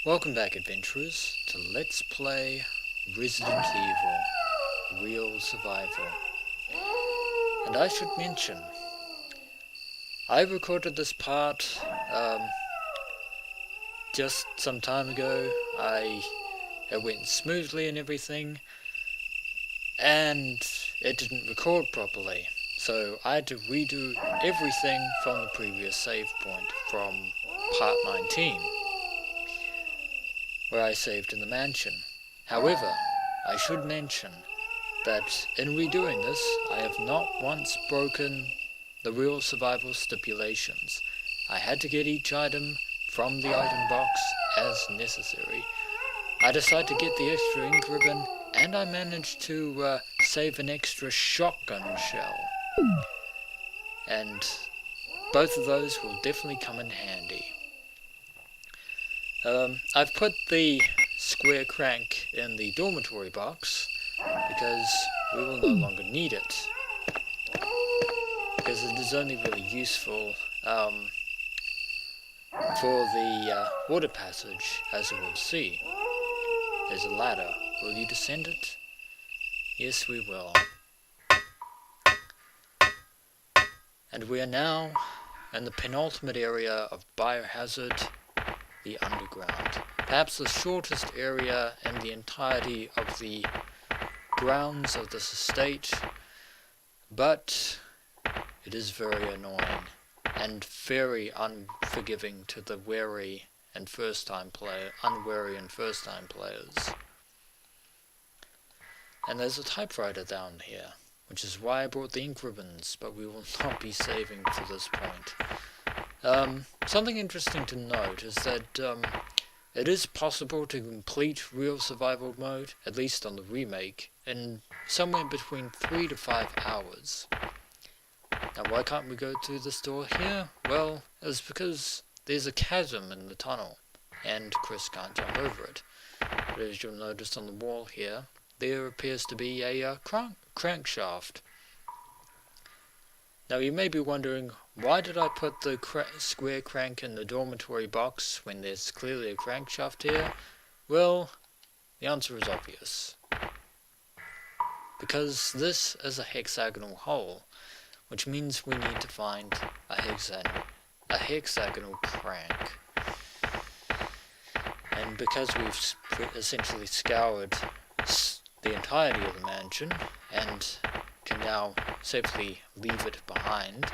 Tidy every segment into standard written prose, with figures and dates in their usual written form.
Welcome back, adventurers, to Let's Play Resident Evil Real Survival. And I should mention, I recorded this part just some time ago. It went smoothly and everything, and it didn't record properly. So I had to redo everything from the previous save point, from part 19. Where I saved in the mansion. However, I should mention that in redoing this, I have not once broken the real survival stipulations. I had to get each item from the item box as necessary. I decided to get the extra ink ribbon, and I managed to save an extra shotgun shell. And both of those will definitely come in handy. I've put the square crank in the dormitory box because we will no longer need it, because it is only really useful for the water passage, as you will see. There's a ladder. Will you descend it? Yes, we will. And we are now in the penultimate area of Biohazard, the underground. Perhaps the shortest area in the entirety of the grounds of this estate, but it is very annoying and very unforgiving to the unwary and first-time players. And there's a typewriter down here, which is why I brought the ink ribbons, but we will not be saving for this point. Something interesting to note is that it is possible to complete real survival mode, at least on the remake, in somewhere between 3 to 5 hours. Now why can't we go through this door here? Well, it's because there's a chasm in the tunnel, and Chris can't jump over it. But as you'll notice on the wall here, there appears to be a crankshaft. Now you may be wondering, why did I put the square crank in the dormitory box when there's clearly a crankshaft here? Well, the answer is obvious. Because this is a hexagonal hole, which means we need to find a hexagonal crank. And because we've essentially scoured the entirety of the mansion, and can now safely leave it behind,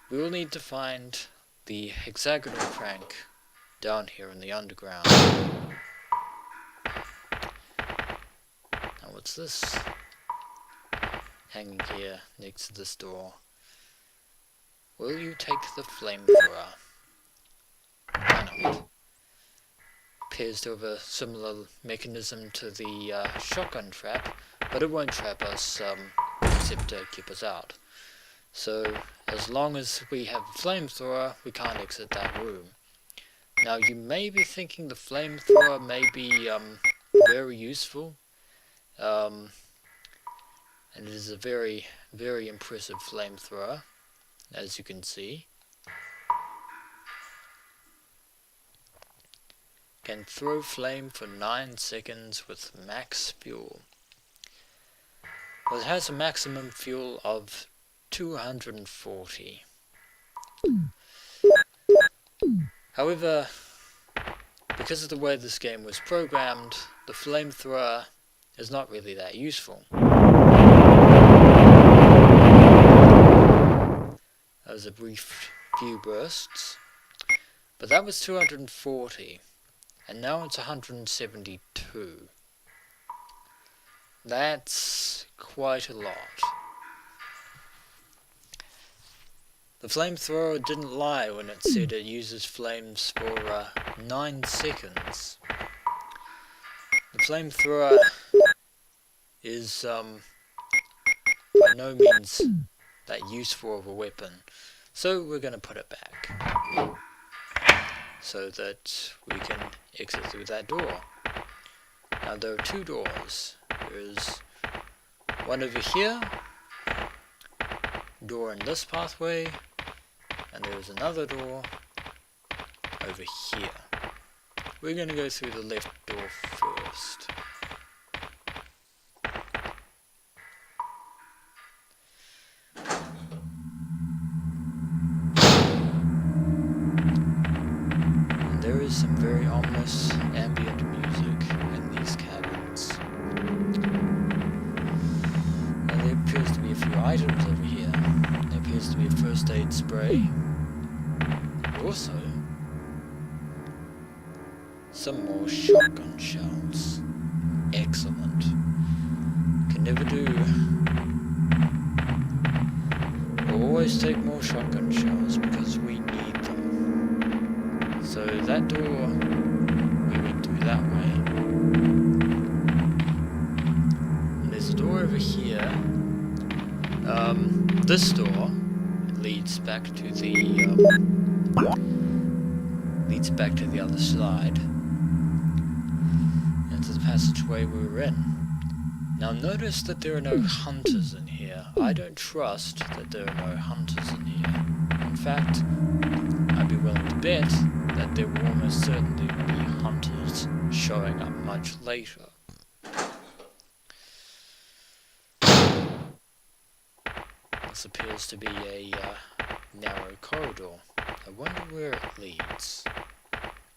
we will need to find the hexagonal crank down here in the underground. Now what's this? Hanging here next to this door. Will you take the flamethrower? Why not? Appears to have a similar mechanism to the shotgun trap, but it won't trap us except to keep us out. So as long as we have a flamethrower, we can't exit that room. Now you may be thinking the flamethrower may be very useful, and it is a very, very impressive flamethrower, as you can see. Can throw flame for 9 seconds with max fuel. Well, it has a maximum fuel of 240. However, because of the way this game was programmed, the flamethrower is not really that useful. That was a brief few bursts, but that was 240. And now it's 172. That's quite a lot. The flamethrower didn't lie when it said it uses flames for 9 seconds. The flamethrower is by no means that useful of a weapon, so we're going to put it back, so that we can exit through that door. Now there are 2 doors. There's one over here, door in this pathway, and there's another door over here. we're gonna go through the left door first. And there is some very ominous ambient music in these cabins. And there appears to be a few items over here. There appears to be a first aid spray. Also, some more shotgun shells. Excellent. Can never do. We'll always take more shotgun shells because we need them. So that door, we went through that way. And there's a door over here. This door leads back to the other side. Into the passageway we were in. Now notice that there are no hunters in here. I don't trust that there are no hunters in here. In fact, I'd be willing to bet that there will almost certainly be hunters showing up much later. This appears to be a narrow corridor. I wonder where it leads.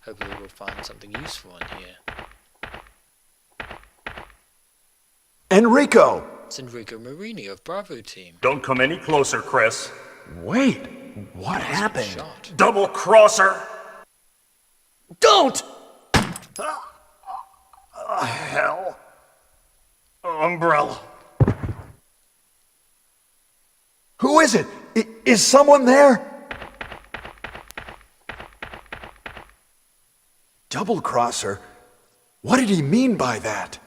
Hopefully we'll find something useful in here. Enrico! It's Enrico Marini of Bravo team. Don't come any closer, Chris. Wait, what happened? Shot. Double crosser! Don't! Hell. Umbrella. Who is it? Is someone there? Double crosser? What did he mean by that?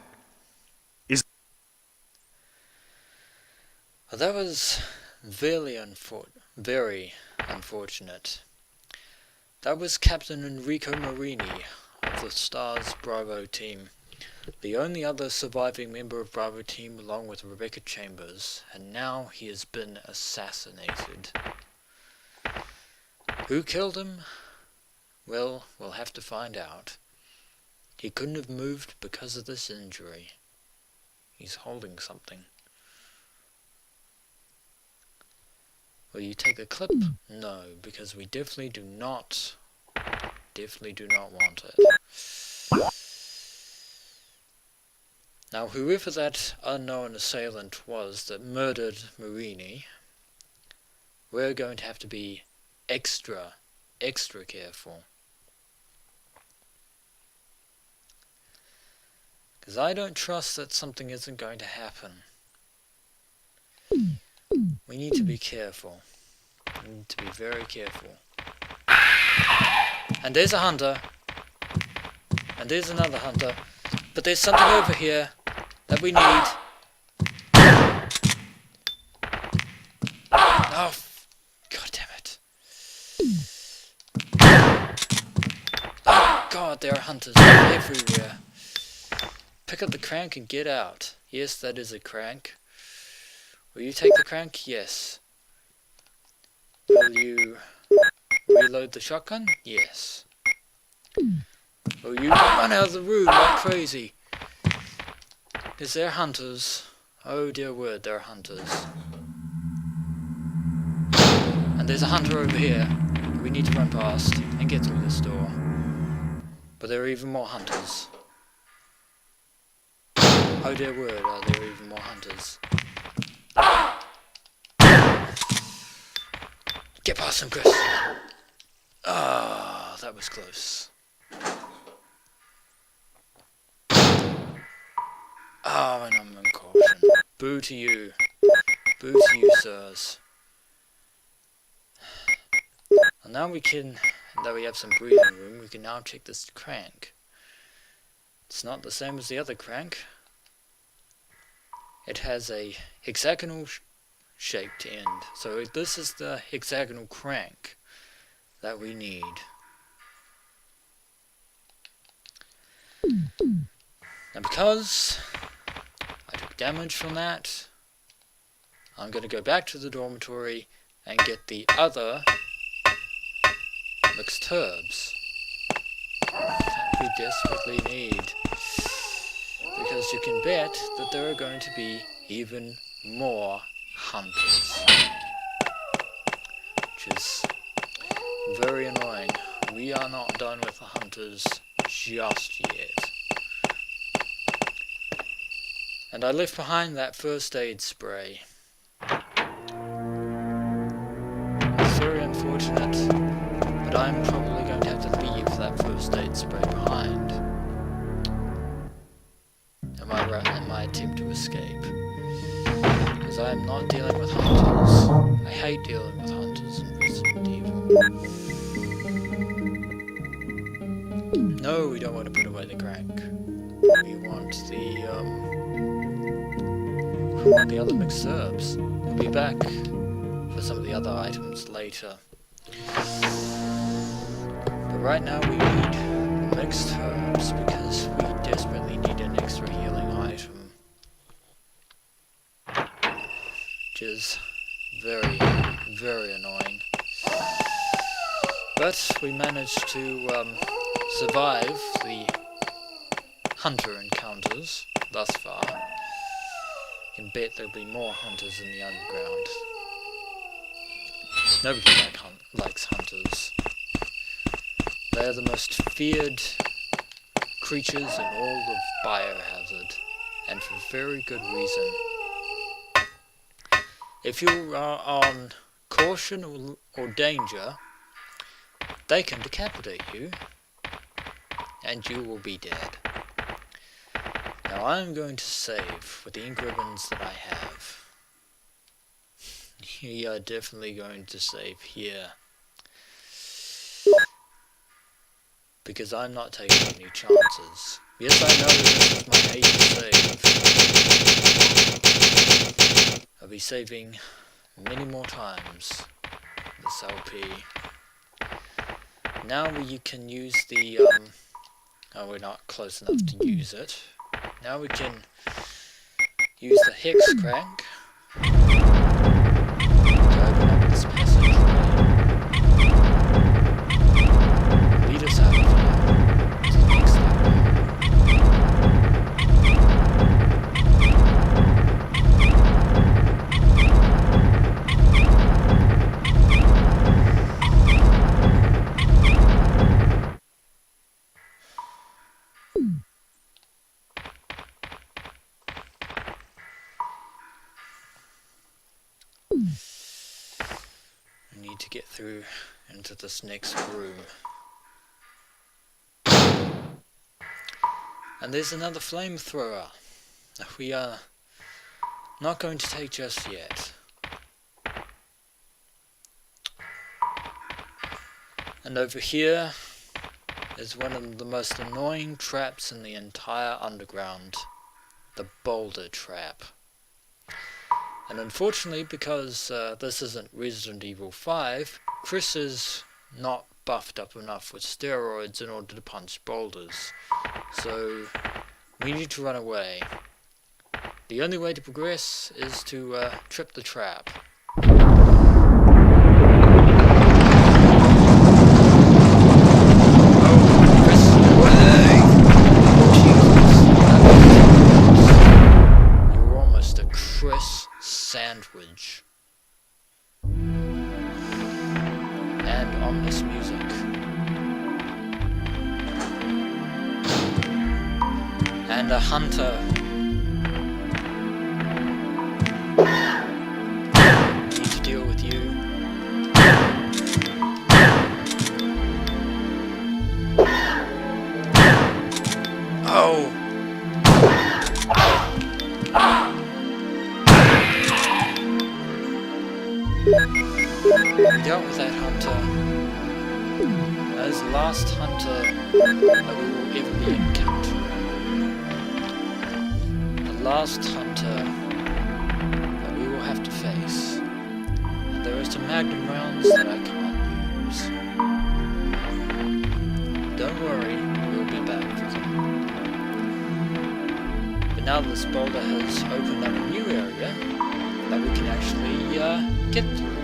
Well, that was very unfortunate. That was Captain Enrico Marini of the Stars Bravo team, the only other surviving member of Bravo team along with Rebecca Chambers, and now he has been assassinated. Who killed him? Well, we'll have to find out. He couldn't have moved because of this injury. He's holding something. Will you take a clip? No, because we definitely do not want it. Now, whoever that unknown assailant was that murdered Marini, we're going to have to be extra careful. Because I don't trust that something isn't going to happen. We need to be careful. We need to be very careful. And there's a hunter. And there's another hunter. But there's something over here that we need. Oh, god damn it. Oh god, there are hunters everywhere. Pick up the crank and get out. Yes, that is a crank. Will you take the crank? Yes. Will you reload the shotgun? Yes. Will you run out of the room like crazy? Is there hunters? Oh dear word, there are hunters. And there's a hunter over here. We need to run past and get through this door. But there are even more hunters. Oh dear word, are there even more hunters? Get past him, Chris. Ah, that was close. Ah, an unknown caution. Boo to you. Boo to you, sirs. And now we can, that we have some breathing room, we can now check this crank. It's not the same as the other crank. It has a hexagonal shaped end. So this is the hexagonal crank that we need. And because I took damage from that, I'm going to go back to the dormitory and get the other mixed herbs. We desperately need. Because you can bet that there are going to be even more hunters. Which is very annoying. We are not done with the hunters just yet. And I left behind that first aid spray. It's very unfortunate, but I'm probably going to have to leave that first aid spray behind in my attempt to escape. Because I am not dealing with hunters. I hate dealing with hunters in Resident Evil. No, we don't want to put away the crank. We want the other mixed herbs. We'll be back for some of the other items later. But right now we need mixed herbs because we desperately need an extra healing item. Which is very, very annoying. But we managed to survive the hunter encounters thus far. You can bet there'll be more hunters in the underground. Nobody likes hunters. They are the most feared creatures in all of Biohazard, and for very good reason. If you are on caution or danger, they can decapitate you, and you will be dead. Now I'm going to save with the ink ribbons that I have. We are definitely going to save here. Because I'm not taking any chances. Yes, I know this is my 8th save. I'll be saving many more times this LP. Now you can use the, oh, we're not close enough to use it. Now we can use the hex crank to open up this passageway. Lead us out of here to the next area. We need to get through into this next room. And there's another flamethrower that we are not going to take just yet. And over here is one of the most annoying traps in the entire underground, the boulder trap. And unfortunately, because this isn't Resident Evil 5, Chris is not buffed up enough with steroids in order to punch boulders. So we need to run away. The only way to progress is to trip the trap. You're almost a Chris sandwich. And ominous music. And a hunter. Need to deal with you. Oh! We dealt with that hunter. That is the last hunter that we will ever be encountering. The last hunter that we will have to face. And there are some magnum rounds that I can't use. Don't worry, we'll be back for them. But now this boulder has opened up a new area that we can actually get through.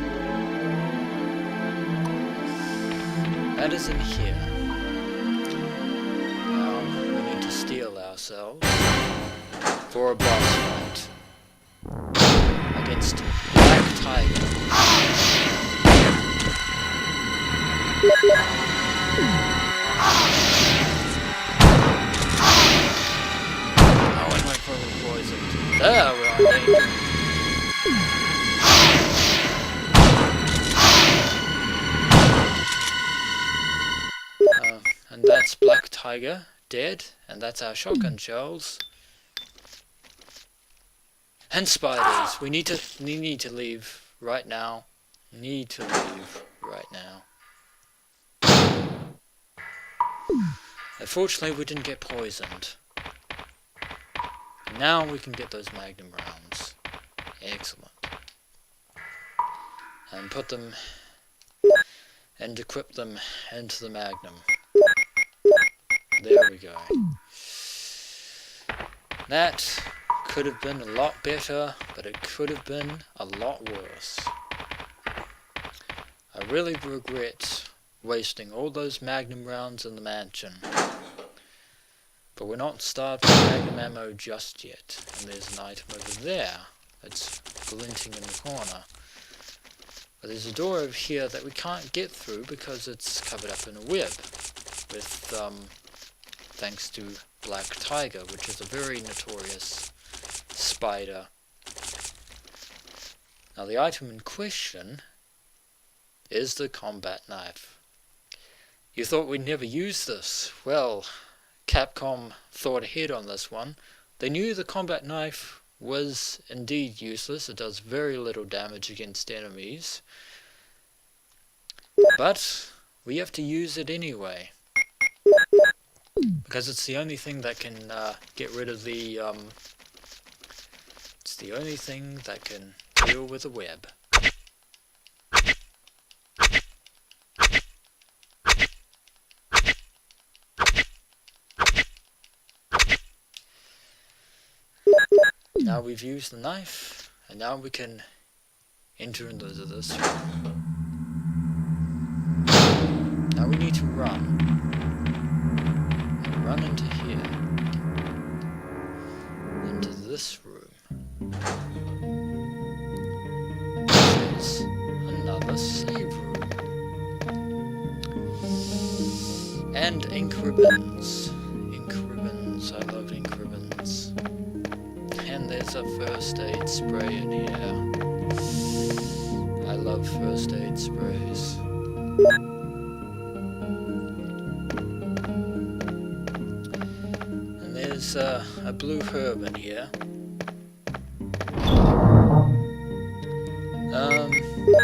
That is in here. Now, ourselves for a boss fight against Black Tiger. Oh, and my probably poisoned. There, we're on danger. And that's Black Tiger dead, and that's our shotgun shells. And spiders. We need to leave right now. Need to leave right now. Unfortunately, we didn't get poisoned. Now we can get those magnum rounds. Excellent. And put them and equip them into the magnum. There we go. That could have been a lot better, but it could have been a lot worse. I really regret wasting all those magnum rounds in the mansion. But we're not starved for magnum ammo just yet. And there's an item over there that's glinting in the corner. But there's a door over here that we can't get through because it's covered up in a web. With, thanks to Black Tiger, which is a very notorious spider. Now the item in question is the combat knife. You thought we'd never use this. Well, Capcom thought ahead on this one. They knew the combat knife was indeed useless. It does very little damage against enemies. But we have to use it anyway. Because it's the only thing that can get rid of the... it's the only thing that can deal with a web. Now we've used the knife, and now we can enter into this room. Now we need to run. And run into here. Into this room. This is another save room. And ink ribbons. Ink ribbons. I love ink ribbons. And there's a first aid spray in here. I love first aid sprays. And there's a blue herb in here.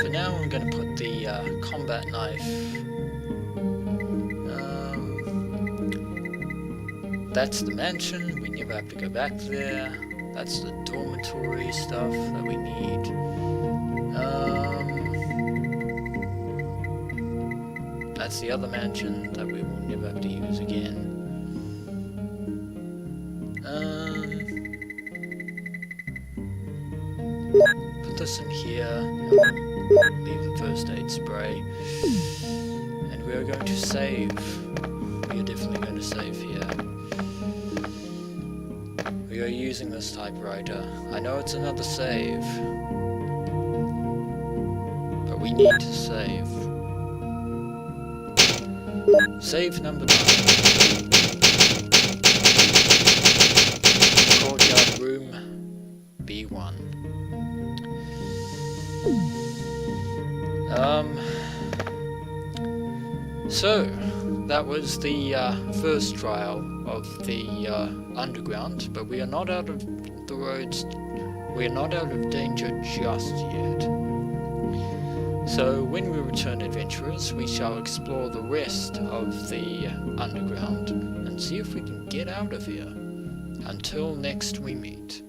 For now I'm going to put the combat knife. That's the mansion, we never have to go back there. That's the dormitory stuff that we need. That's the other mansion that we will never have to use again. Put this in here. Leave the first aid spray. And we are going to save. We are definitely going to save here. We are using this typewriter. I know it's another save, but we need to save. Save number 9. Courtyard room B1. So that was the first trial of the underground, but we are not out of the roads. We are not out of danger just yet. So when we return, adventurers, we shall explore the rest of the underground and see if we can get out of here. Until next we meet.